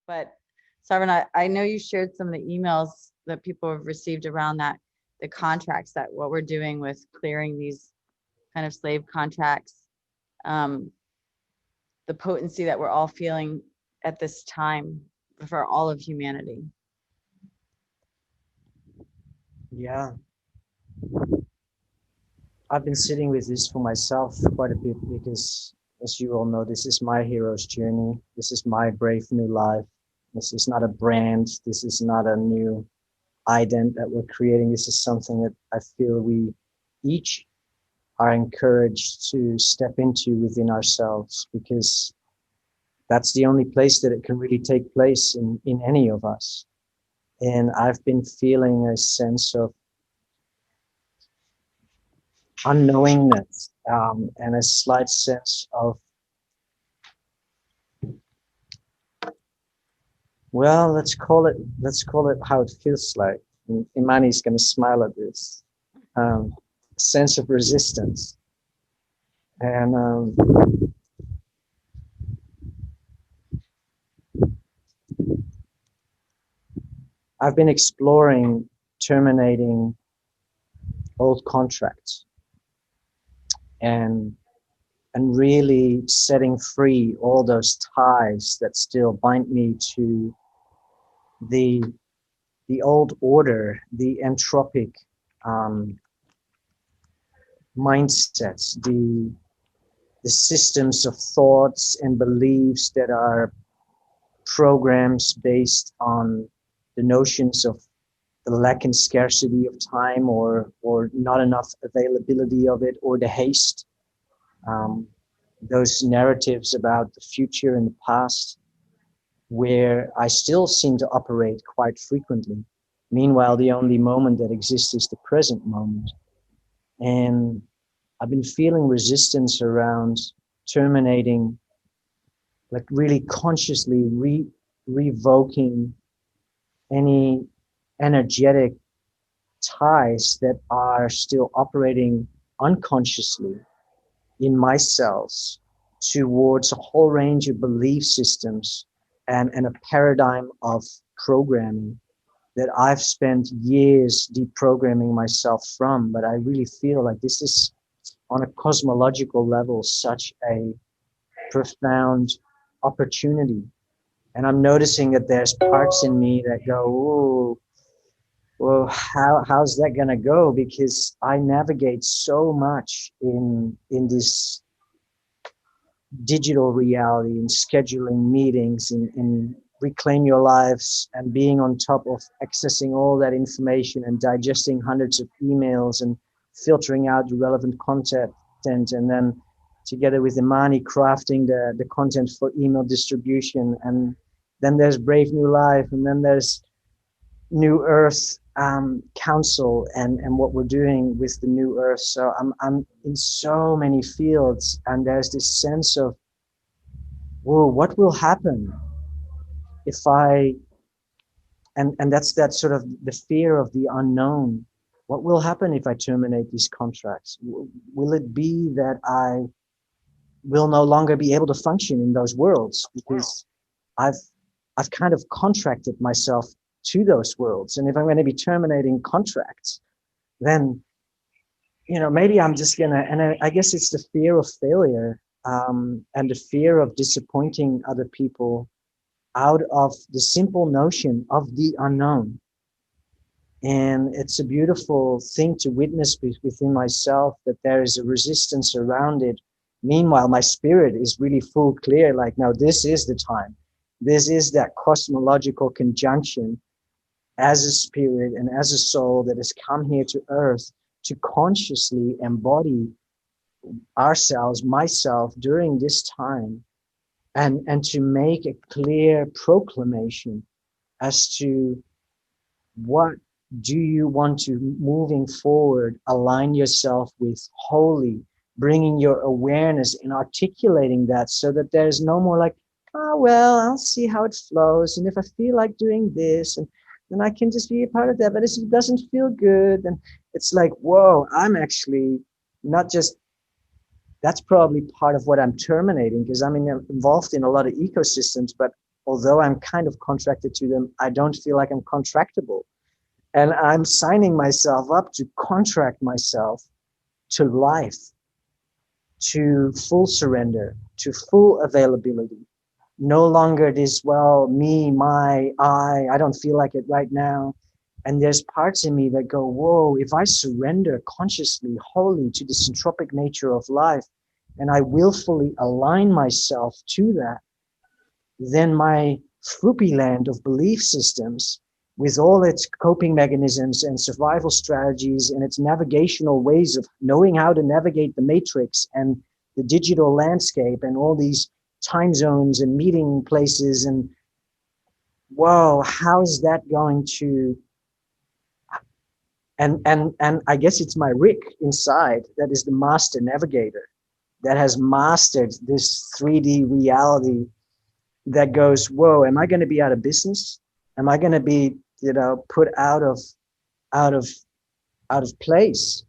But Sovereign, I know you shared some of the emails that people have received around that, the contracts, that what we're doing with clearing these kind of slave contracts, um, the potency that we're all feeling at this time for all of humanity. Yeah, I've been sitting with this for myself quite a bit because, as you all know, this is my hero's journey. This is my brave new life. This is not a brand. This is not a new ident that we're creating. This is something that I feel we each are encouraged to step into within ourselves, because that's the only place that it can really take place in any of us. And I've been feeling a sense of unknowingness, and a slight sense of, well, let's call it how it feels like. And Imani's going to smile at this. Sense of resistance. And I've been exploring terminating old contracts, and really setting free all those ties that still bind me to the old order, the entropic mindsets, the systems of thoughts and beliefs that are programs based on the notions of the lack and scarcity of time, or not enough availability of it, or the haste. Um, those narratives about the future and the past, where I still seem to operate quite frequently. Meanwhile, the only moment that exists is the present moment. And I've been feeling resistance around terminating, like really consciously revoking any energetic ties that are still operating unconsciously in my cells towards a whole range of belief systems, and a paradigm of programming that I've spent years deprogramming myself from. But I really feel like this is, on a cosmological level, such a profound opportunity. And I'm noticing that there's parts in me that go, "Ooh, well, how's that gonna go?" Because I navigate so much in this digital reality, in scheduling meetings, in reclaim your lives, and being on top of accessing all that information and digesting hundreds of emails and filtering out the relevant content, and then together with Imani crafting the content for email distribution. And then there's Brave New Life, and then there's New Earth Council, and what we're doing with the New Earth. So I'm in so many fields, and there's this sense of, whoa, what will happen if I, and that's that sort of the fear of the unknown. What will happen if I terminate these contracts? Will it be that I will no longer be able to function in those worlds, because I've I've kind of contracted myself to those worlds? And if I'm going to be terminating contracts, then maybe I'm just gonna, and I guess it's the fear of failure, and the fear of disappointing other people out of the simple notion of the unknown. And it's a beautiful thing to witness within myself, that there is a resistance around it. Meanwhile, my spirit is really full clear, like, now this is the time. This is that cosmological conjunction as a spirit and as a soul that has come here to earth to consciously embody ourselves, myself, during this time, and to make a clear proclamation as to what do you want to, moving forward, align yourself with wholly, bringing your awareness and articulating that, so that there's no more like, oh, well, I'll see how it flows, and if I feel like doing this, and then I can just be a part of that. But if it doesn't feel good, then it's like, whoa, I'm actually not just, that's probably part of what I'm terminating, because I'm involved in a lot of ecosystems, but although I'm kind of contracted to them, I don't feel like I'm contractable. And I'm signing myself up to contract myself to life, to full surrender, to full availability. No longer this, well, me, my, I don't feel like it right now. And there's parts in me that go, whoa, if I surrender consciously, wholly to the syntropic nature of life, and I willfully align myself to that, then my floopy land of belief systems, with all its coping mechanisms and survival strategies and its navigational ways of knowing how to navigate the matrix and the digital landscape and all these time zones and meeting places, and whoa, how is that going to, and I guess it's my Rick inside that is the master navigator that has mastered this 3D reality that goes, whoa, am I going to be out of business? Am I going to be, put out of place?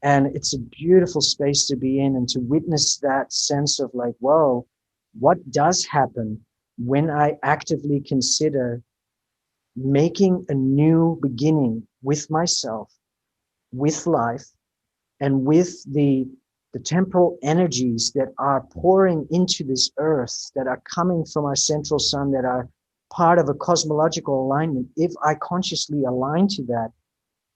And it's a beautiful space to be in, and to witness that sense of like, whoa, what does happen when I actively consider making a new beginning with myself, with life, and with the temporal energies that are pouring into this earth, that are coming from our central sun, that are part of a cosmological alignment. If I consciously align to that,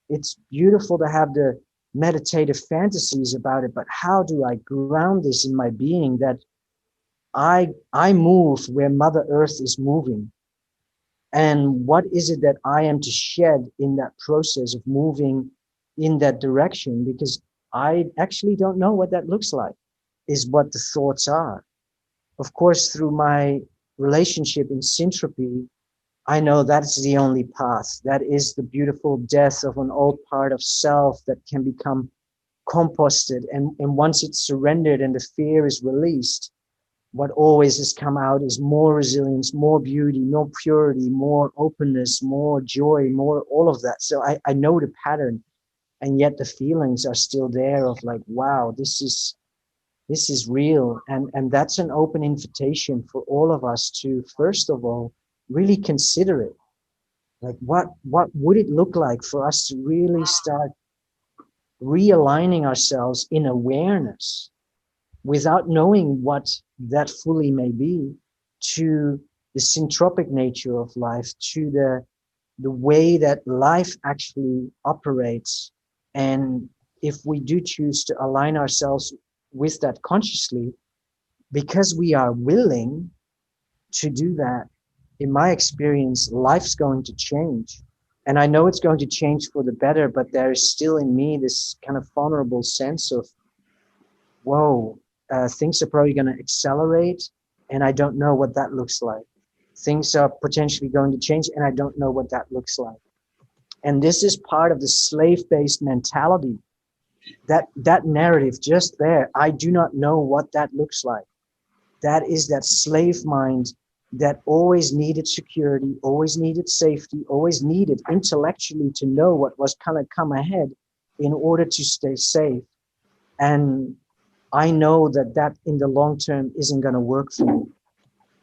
it's beautiful to have the meditative fantasies about it, but how do I ground this in my being, that I move where Mother Earth is moving? And what is it that I am to shed in that process of moving in that direction? Because I actually don't know what that looks like, is what the thoughts are. Of course, through my relationship in syntropy, I know that's the only path. That is the beautiful death of an old part of self that can become composted. And once it's surrendered and the fear is released, what always has come out is more resilience, more beauty, more purity, more openness, more joy, more all of that. So I know the pattern, and yet the feelings are still there of like, wow, this is real. And that's an open invitation for all of us to, first of all, really consider it. Like, what would it look like for us to really start realigning ourselves in awareness, without knowing what that fully may be, to the syntropic nature of life, to the way that life actually operates. And if we do choose to align ourselves with that consciously, because we are willing to do that, in my experience, life's going to change. And I know it's going to change for the better, but there is still in me this kind of vulnerable sense of, whoa, things are probably going to accelerate, and I don't know what that looks like. Things are potentially going to change, and I don't know what that looks like. And this is part of the slave-based mentality, that narrative just there. I do not know what that looks like. That is that slave mind that always needed security, always needed safety, always needed intellectually to know what was going to come ahead in order to stay safe. And I know that in the long term isn't going to work for me,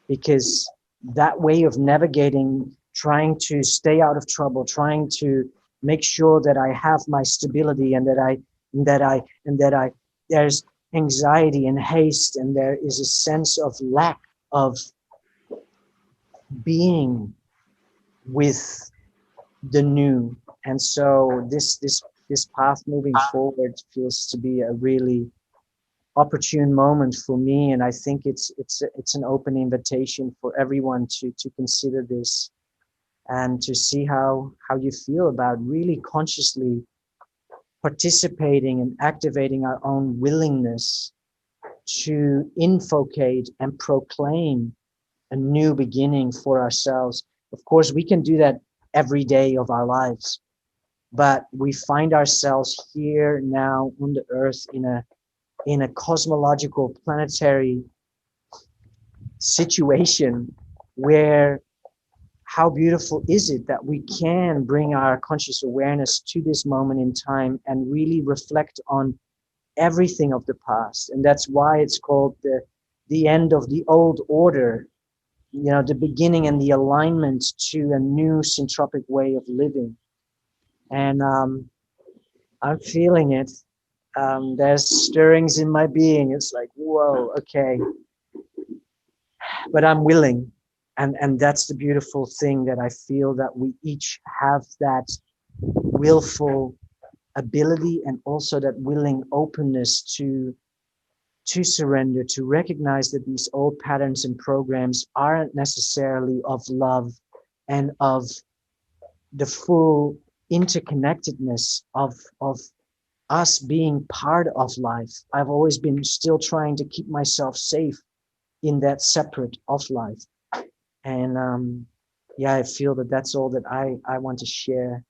because that way of navigating, trying to stay out of trouble, trying to make sure that I have my stability, and that there's anxiety and haste, and there is a sense of lack of being with the new. And so this path moving forward feels to be a really opportune moment for me, and I think it's an open invitation for everyone to consider this, and to see how you feel about really consciously participating and activating our own willingness to invocate and proclaim a new beginning for ourselves. Of course, we can do that every day of our lives, but we find ourselves here now on the earth in a cosmological planetary situation where, how beautiful is it that we can bring our conscious awareness to this moment in time and really reflect on everything of the past. And that's why it's called the end of the old order, the beginning and the alignment to a new syntropic way of living. And I'm feeling it. There's stirrings in my being. It's like, whoa, okay. But I'm willing. And that's the beautiful thing, that I feel that we each have that willful ability, and also that willing openness to surrender, to recognize that these old patterns and programs aren't necessarily of love and of the full interconnectedness of us being part of life. I've always been still trying to keep myself safe in that separate of life. And yeah, I feel that that's all that I want to share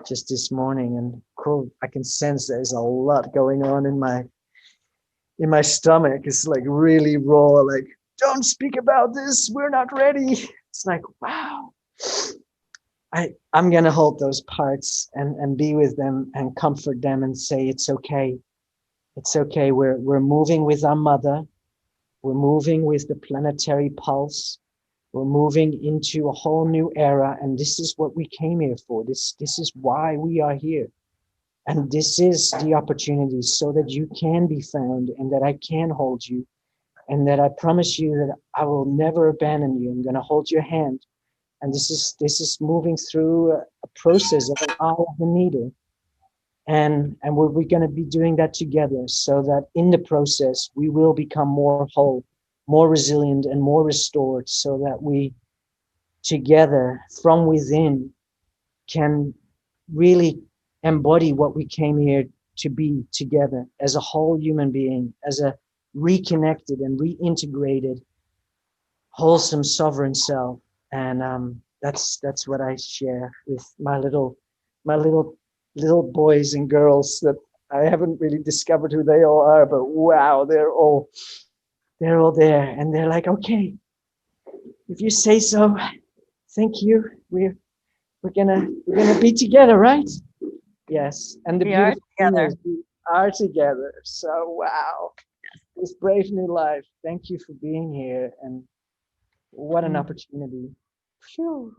just this morning. And cool, I can sense there's a lot going on in my stomach. It's like really raw, like, don't speak about this, we're not ready. It's like, wow. I'm gonna hold those parts and be with them and comfort them and say it's okay. It's okay. We're moving with our mother. We're moving with the planetary pulse. We're moving into a whole new era, and this is what we came here for. This is why we are here. And this is the opportunity, so that you can be found, and that I can hold you, and that I promise you that I will never abandon you. I'm going to hold your hand. And this is moving through a process of an eye of the needle. And we're going to be doing that together, so that in the process, we will become more whole, more resilient, and more restored, so that we together from within can really embody what we came here to be together as a whole human being, as a reconnected and reintegrated, wholesome, sovereign self. And that's what I share with my little boys and girls that I haven't really discovered who they all are, but wow, they're all there, and they're like, okay, if you say so, thank you. We're gonna be together, right? Yes. And the We are beautiful thing together. is we are together. So wow, this brave new life. Thank you for being here, and what an opportunity. Phew.